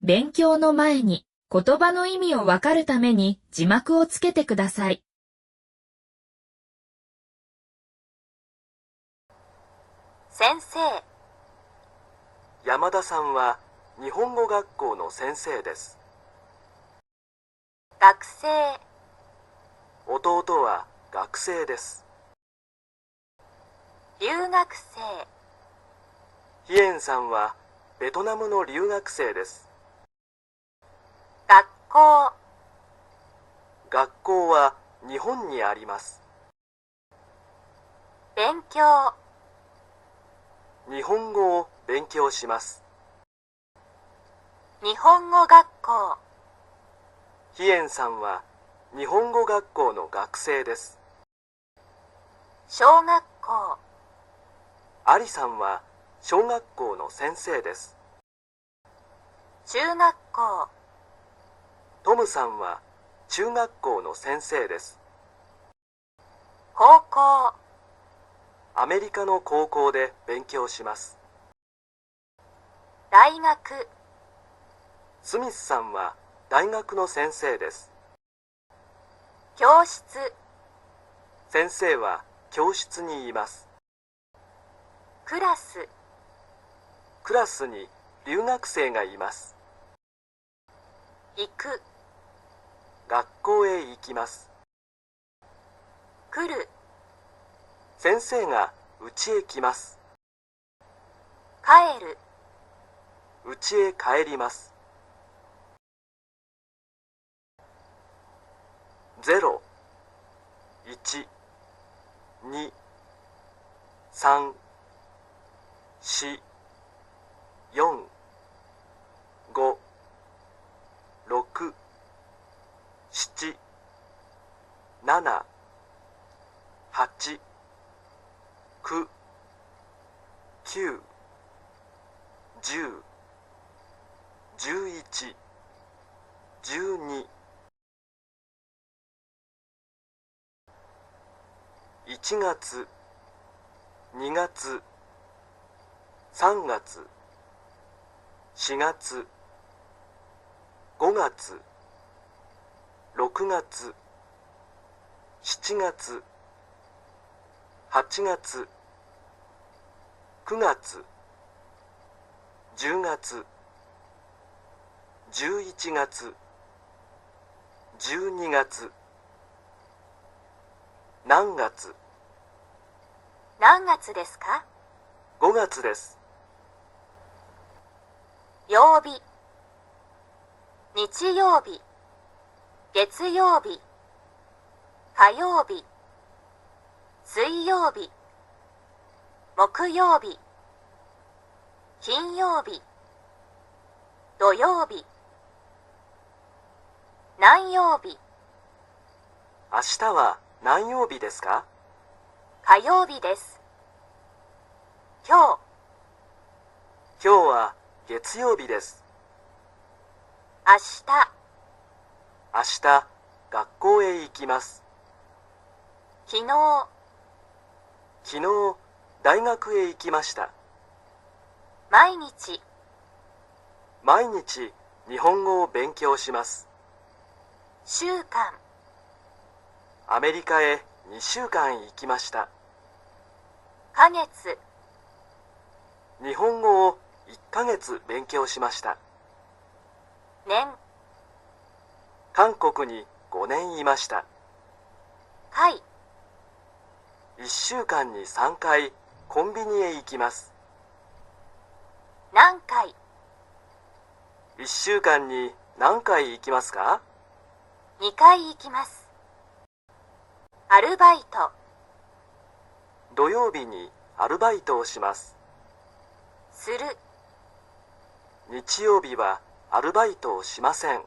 勉強の前に言葉の意味をわかるために字幕をつけてください。先生。山田さんは日本語学校の先生です。学生。弟は学生です。留学生。ヒエンさんはベトナムの留学生です。学校。学校は日本にあります。勉強。日本語を勉強します。日本語学校。ヒエンさんは日本語学校の学生です。小学校。アリさんは小学校の先生です。中学校。トムさんは中学校の先生です。高校。アメリカの高校で勉強します。大学。スミスさんは大学の先生です。教室。先生は教室にいます。クラス。クラスに留学生がいます。行く。学校へ行きます。来る。先生が家へ来ます。帰る。家へ帰ります。0、1、2、3、4、4、5、6、7、7、8、9、9、10、11、12、1月、2月、3月、4月、5月、6月、7月、8月、9月、10月、11月、12月、何月？何月ですか？ 5月です。曜日。日曜日、月曜日、火曜日、水曜日、木曜日、金曜日、土曜日、何曜日。明日は何曜日ですか？火曜日です。今日は月曜日です。日、明日、学校へ行きます。日、昨日、大学へ行きました。毎日、毎日、日本語を勉強します。週間、アメリカへ2週間行きました。ヶ月、日本語を1ヶ月勉強しました。年、韓国に5年いました。回、1週間に3回コンビニへ行きます。何回。1週間に何回行きますか2回行きます。アルバイト。土曜日にアルバイトをします。する。日曜日はアルバイトをしません。